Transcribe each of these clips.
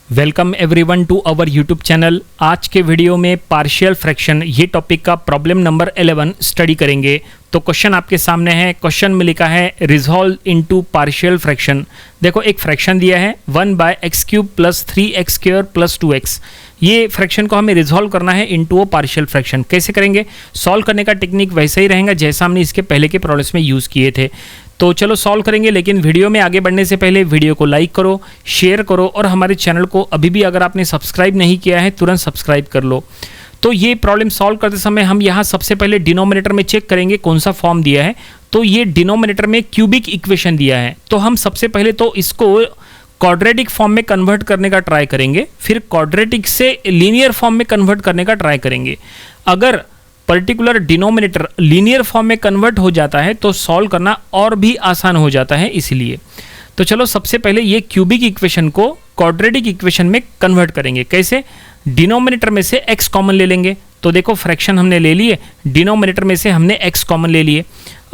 Welcome everyone to our YouTube channel. आज के video में पार्शियल फ्रैक्शन ये टॉपिक का प्रॉब्लम नंबर 11 स्टडी करेंगे। तो क्वेश्चन आपके सामने है। क्वेश्चन में लिखा है रिजॉल्व इनटू पार्शियल फ्रैक्शन। देखो एक फ्रैक्शन दिया है 1/x³ + 3x² + 2x। ये फ्रैक्शन को हमें रिजॉल्व करना है इनटू अ पार्शियल फ्रैक्शन। कैसे करेंगे? सॉल्व करने का टेक्निक वैसे ही रहेगा जैसा हमने इसके पहले के प्रॉब्लम्स में यूज़ किए थे। तो चलो सॉल्व करेंगे, लेकिन वीडियो में आगे बढ़ने से पहले वीडियो को लाइक करो, शेयर करो और हमारे चैनल को अभी भी अगर आपने सब्सक्राइब नहीं किया है तुरंत सब्सक्राइब कर लो। तो ये प्रॉब्लम सॉल्व करते समय हम यहाँ सबसे पहले डिनोमिनेटर में चेक करेंगे कौन सा फॉर्म दिया है। तो ये डिनोमिनेटर में क्यूबिक इक्वेशन दिया है, तो हम सबसे पहले तो इसको क्वाड्रेटिक फॉर्म में कन्वर्ट करने का ट्राई करेंगे, फिर क्वाड्रेटिक से लीनियर फॉर्म में कन्वर्ट करने का ट्राई करेंगे। अगर पर्टिकुलर डिनोमिनेटर लीनियर फॉर्म में कन्वर्ट हो जाता है तो सॉल्व करना और भी आसान हो जाता है। इसलिए तो चलो सबसे पहले ये क्यूबिक इक्वेशन को क्वाड्रेटिक इक्वेशन में कन्वर्ट करेंगे। कैसे? डिनोमिनेटर में से x कॉमन ले लेंगे। तो देखो फ्रैक्शन हमने ले लिए, डिनोमिनेटर में से हमने x कॉमन ले लिए।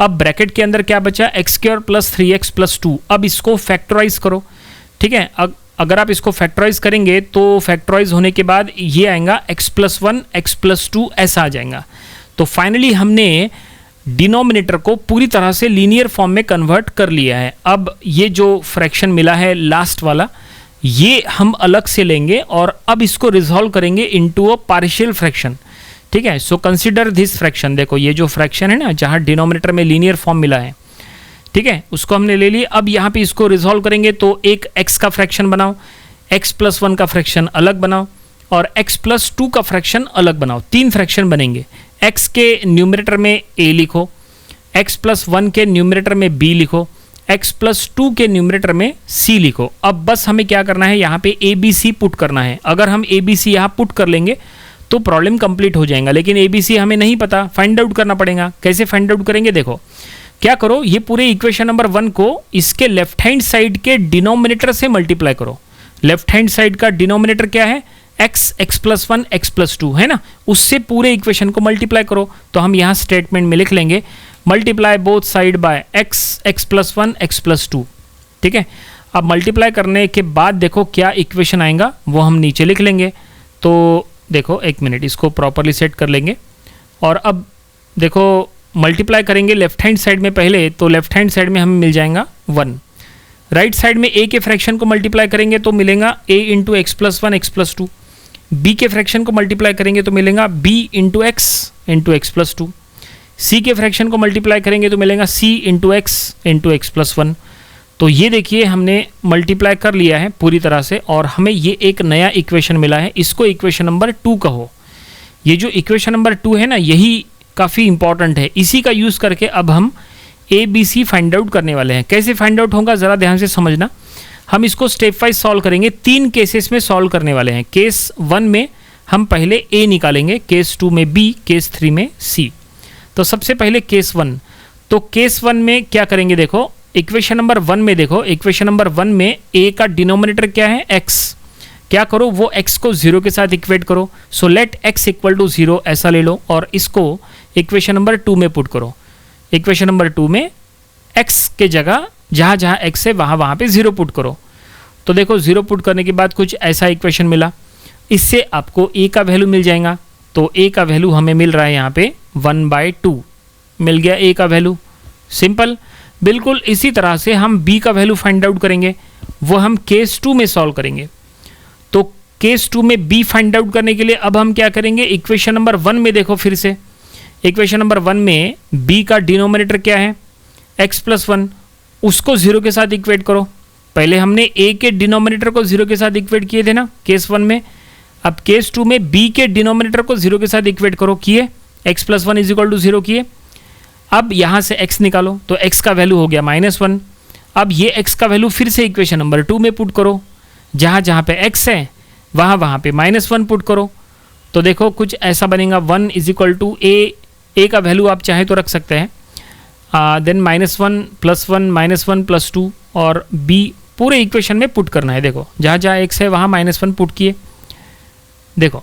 अब ब्रैकेट के अंदर क्या बचा? x² + 3x + 2। अब इसको फैक्टराइज करो, ठीक है। अगर आप इसको फैक्टराइज करेंगे तो फैक्टराइज होने के बाद ये आएगा x + 1 x + 2 ऐसा आ जाएगा। तो फाइनली हमने डिनोमिनेटर को पूरी तरह से लीनियर फॉर्म में कन्वर्ट कर लिया है। अब ये जो फ्रैक्शन मिला है लास्ट वाला, ये हम अलग से लेंगे और अब इसको रिजॉल्व करेंगे इनटू अ पार्शियल फ्रैक्शन, ठीक है। So consider this fraction. देखो ये जो फ्रैक्शन है ना, जहाँ डिनोमिनेटर में लीनियर फॉर्म मिला है, ठीक है, उसको हमने ले लिया। अब यहाँ पे इसको रिजॉल्व करेंगे तो एक x का फ्रैक्शन बनाओ, x + 1 का फ्रैक्शन अलग बनाओ और x + 2 का फ्रैक्शन अलग बनाओ। 3 फ्रैक्शन बनेंगे। x के न्यूमरेटर में a लिखो, x + 1 के न्यूमरेटर में b लिखो, x + 2 के न्यूमरेटर में c लिखो। अब बस हमें क्या करना है, यहाँ पे a b c पुट करना है। अगर हम a b c यहाँ पुट कर लेंगे तो प्रॉब्लम कंप्लीट हो जाएगा, लेकिन a b c हमें नहीं पता, फाइंड आउट करना पड़ेगा। कैसे फाइंड आउट करेंगे? देखो क्या करो, ये पूरे इक्वेशन नंबर 1 को इसके लेफ्ट हैंड साइड के डिनोमिनेटर से मल्टीप्लाई करो। लेफ्ट हैंड साइड का डिनोमिनेटर क्या है? x + 1 x + 2 है ना, उससे पूरे इक्वेशन को मल्टीप्लाई करो। तो हम यहाँ स्टेटमेंट में लिख लेंगे multiply both side by x + 1 x + 2, ठीक है। अब मल्टीप्लाई करने के बाद देखो क्या इक्वेशन आएगा वो हम नीचे लिख लेंगे। तो देखो एक मिनट, इसको प्रॉपरली सेट कर लेंगे और अब देखो मल्टीप्लाई करेंगे लेफ्ट हैंड साइड में पहले, तो लेफ्ट हैंड साइड में हमें मिल जाएगा 1। राइट साइड में a के फ्रैक्शन को मल्टीप्लाई करेंगे तो मिलेगा a × x + 1 x + 2। b के फ्रैक्शन को मल्टीप्लाई करेंगे तो मिलेगा b × x × x + 2। c के फ्रैक्शन को मल्टीप्लाई करेंगे तो मिलेगा c × x × x + 1। तो ये देखिए हमने मल्टीप्लाई कर लिया है पूरी तरह से और हमें ये एक नया इक्वेशन मिला है। इसको इक्वेशन नंबर 2 कहो। ये जो इक्वेशन नंबर 2 है ना, यही काफ़ी इंपॉर्टेंट है। इसी का यूज़ करके अब हम A B C find out करने वाले हैं। कैसे फाइंड आउट होगा ज़रा ध्यान से समझना। हम इसको स्टेप वाइज सॉल्व करेंगे। 3 केसेस में सॉल्व करने वाले हैं। केस 1 में हम पहले ए निकालेंगे, केस 2 में बी, केस 3 में सी। तो सबसे पहले केस 1। तो केस 1 में क्या करेंगे? देखो इक्वेशन नंबर 1 में, देखो इक्वेशन नंबर 1 में ए का डिनोमिनेटर क्या है? x। क्या करो, वो x को 0 के साथ इक्वेट करो। सो लेट x = 0 ऐसा ले लो और इसको इक्वेशन नंबर 2 में पुट करो। इक्वेशन नंबर 2 में x के जगह जहाँ जहाँ x है वहाँ पे 0 पुट करो। तो देखो 0 पुट करने के बाद कुछ ऐसा इक्वेशन मिला। इससे आपको a का वैल्यू मिल जाएगा। तो a का वैल्यू हमें मिल रहा है यहाँ पे 1/2 मिल गया a का वैल्यू। सिंपल। बिल्कुल इसी तरह से हम b का वैल्यू फाइंड आउट करेंगे, वो हम केस 2 में सॉल्व करेंगे। तो केस 2 में b फाइंड आउट करने के लिए अब हम क्या करेंगे? इक्वेशन नंबर 1 में देखो फिर से, इक्वेशन नंबर 1 में b का डिनोमिनेटर क्या है? x + 1। उसको 0 के साथ इक्वेट करो। पहले हमने a के डिनोमिनेटर को 0 के साथ इक्वेट किए थे ना केस 1 में। अब केस 2 में b के डिनोमिनेटर को 0 के साथ इक्वेट करो, किए। x + 1 = 0 किए। अब यहाँ से x निकालो तो x का वैल्यू हो गया -1। अब ये x का वैल्यू फिर से इक्वेशन नंबर 2 में पुट करो। जहाँ जहाँ पे x है वहाँ पे -1 पुट करो। तो देखो कुछ ऐसा बनेगा 1 = a का वैल्यू आप चाहे तो रख सकते हैं, देन -1 + 1 -1 + 2 और b पूरे इक्वेशन में पुट करना है। देखो जहाँ जहाँ x है वहाँ -1 पुट किए। देखो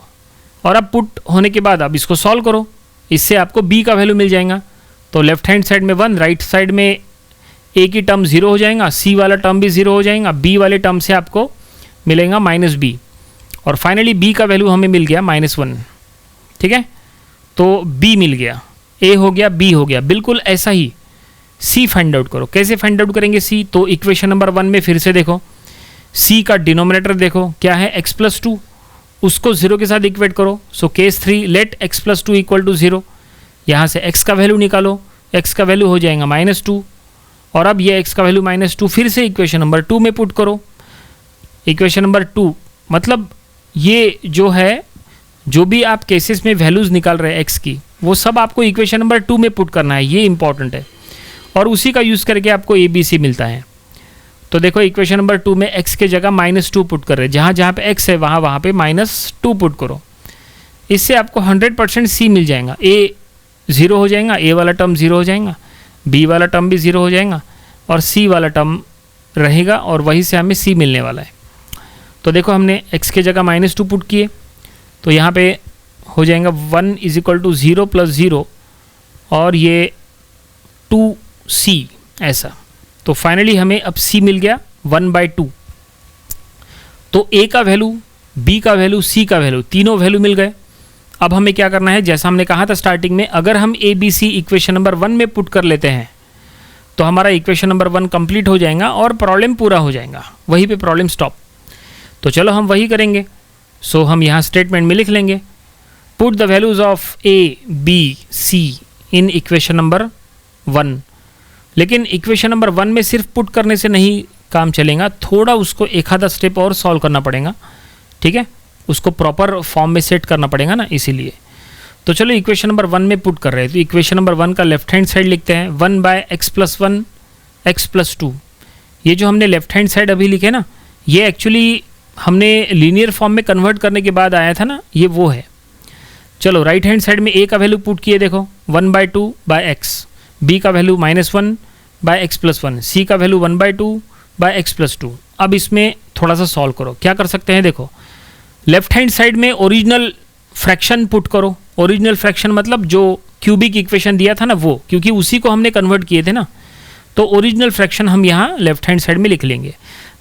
और अब पुट होने के बाद अब इसको सॉल्व करो, इससे आपको b का वैल्यू मिल जाएगा। तो लेफ्ट हैंड साइड में 1, राइट साइड में a की टर्म 0 हो जाएगा, c वाला टर्म भी 0 हो जाएगा, b वाले टर्म से आपको मिलेगा -b, और फाइनली b का वैल्यू हमें मिल गया -1। ठीक है, तो b मिल गया, a हो गया, b हो गया। बिल्कुल ऐसा ही c फाइंड आउट करो। कैसे फाइंड आउट करेंगे c? तो इक्वेशन नंबर 1 में फिर से देखो, c का डिनोमिनेटर देखो क्या है, x+2, उसको 0 के साथ इक्वेट करो। So case 3, let x+2 equal to 0। यहाँ से x का वैल्यू निकालो, x का वैल्यू हो जाएगा -2, और अब ये x का वैल्यू -2 फिर से इक्वेशन नंबर 2 में पुट करो। इक्वेशन नंबर 2 मतलब ये जो है, जो भी आप केसेस में वैल्यूज़ निकाल रहे हैं x की, वो सब आपको इक्वेशन नंबर 2 में पुट करना है, ये इंपॉर्टेंट है, और उसी का यूज़ करके आपको ABC मिलता है। तो देखो इक्वेशन नंबर 2 में x के जगह -2 पुट कर रहे हैं, जहाँ जहाँ पे x है वहाँ पे -2 पुट करो। इससे आपको 100% c मिल जाएगा। a 0 हो जाएगा, a वाला टर्म 0 हो जाएगा, b वाला टर्म भी 0 हो जाएगा, और c वाला टर्म रहेगा, और वहीं से हमें c मिलने वाला है। तो देखो हमने x के जगह -2 पुट किए, तो यहाँ पे हो जाएगा 1 = 0 + 0, और ये 2c ऐसा। तो फाइनली हमें अब c मिल गया 1/2। तो a का वैल्यू, b का वैल्यू, c का वैल्यू, तीनों वैल्यू मिल गए। अब हमें क्या करना है, जैसा हमने कहा था स्टार्टिंग में, अगर हम ABC इक्वेशन नंबर 1 में पुट कर लेते हैं तो हमारा इक्वेशन नंबर 1 कंप्लीट हो जाएगा और प्रॉब्लम पूरा हो जाएगा, वहीं पे प्रॉब्लम स्टॉप। तो चलो हम वही करेंगे। सो हम यहाँ स्टेटमेंट में लिख लेंगे, put the values of a, b, c in equation number 1। लेकिन इक्वेशन नंबर 1 में सिर्फ पुट करने से नहीं काम चलेगा, थोड़ा उसको एक आधा स्टेप और सॉल्व करना पड़ेगा। ठीक है, उसको प्रॉपर फॉर्म में सेट करना पड़ेगा ना, इसीलिए। तो चलो इक्वेशन नंबर 1 में पुट कर रहे हैं, तो इक्वेशन नंबर 1 का लेफ्ट हैंड साइड लिखते हैं, 1/x+1 x+2। ये जो हमने लेफ्ट हैंड साइड अभी लिखे ना, ये एक्चुअली हमने लीनियर फॉर्म में कन्वर्ट करने के बाद आया था ना, ये वो है। चलो राइट हैंड साइड में a का वैल्यू पुट किए, देखो 1/2/x, b का वैल्यू -1/x+1, c का वैल्यू 1/2/x+2। अब इसमें थोड़ा सा सॉल्व करो। क्या कर सकते हैं, देखो लेफ्ट हैंड साइड में ओरिजिनल फ्रैक्शन पुट करो। ओरिजिनल फ्रैक्शन मतलब जो क्यूबिक इक्वेशन दिया था ना वो, क्योंकि उसी को हमने कन्वर्ट किए थे ना, तो ओरिजिनल फ्रैक्शन हम यहाँ लेफ्ट हैंड साइड में लिख लेंगे।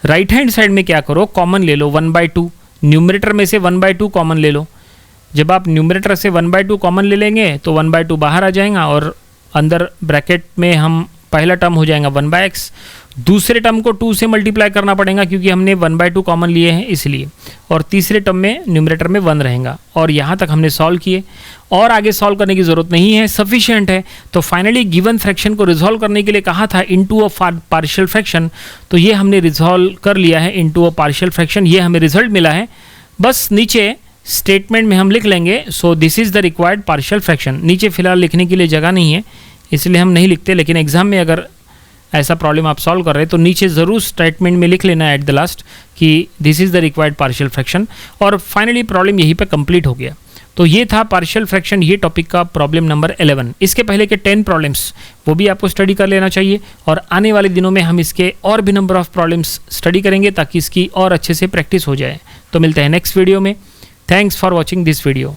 राइट हैंड साइड में क्या करो, कॉमन ले लो 1/2, न्यूमरेटर में से 1/2 कॉमन ले लो। जब आप न्यूमरेटर से 1/2 कॉमन ले लेंगे तो 1/2 बाहर आ जाएगा, और अंदर ब्रैकेट में हम पहला टर्म हो जाएगा 1/x, दूसरे टर्म को 2 से मल्टीप्लाई करना पड़ेगा क्योंकि हमने 1/2 कॉमन लिए हैं इसलिए, और तीसरे टर्म में न्यूमरेटर में 1 रहेगा। और यहाँ तक हमने सॉल्व किए, और आगे सॉल्व करने की ज़रूरत नहीं है, सफिशिएंट है। तो फाइनली गिवन फ्रैक्शन को रिजॉल्व करने के लिए कहा था इनटू अ पार्शियल फ्रैक्शन, तो ये हमने रिजॉल्व कर लिया है इनटू अ पार्शियल फ्रैक्शन, ये हमें रिजल्ट मिला है। बस नीचे स्टेटमेंट में हम लिख लेंगे, so this is the required partial fraction. नीचे फिलहाल लिखने के लिए जगह नहीं है इसलिए हम नहीं लिखते, लेकिन एग्जाम में अगर ऐसा प्रॉब्लम आप सॉल्व कर रहे हैं तो नीचे ज़रूर स्टेटमेंट में लिख लेना एट द लास्ट कि this is the required partial fraction. और फाइनली प्रॉब्लम यहीं पे कंप्लीट हो गया। तो ये था पार्शियल फ्रैक्शन, ये टॉपिक का प्रॉब्लम नंबर 11। इसके पहले के 10 प्रॉब्लम्स वो भी आपको स्टडी कर लेना चाहिए, और आने वाले दिनों में हम इसके और भी नंबर ऑफ प्रॉब्लम्स स्टडी करेंगे ताकि इसकी और अच्छे से प्रैक्टिस हो जाए। तो मिलते हैं नेक्स्ट वीडियो में। Thanks for watching this video.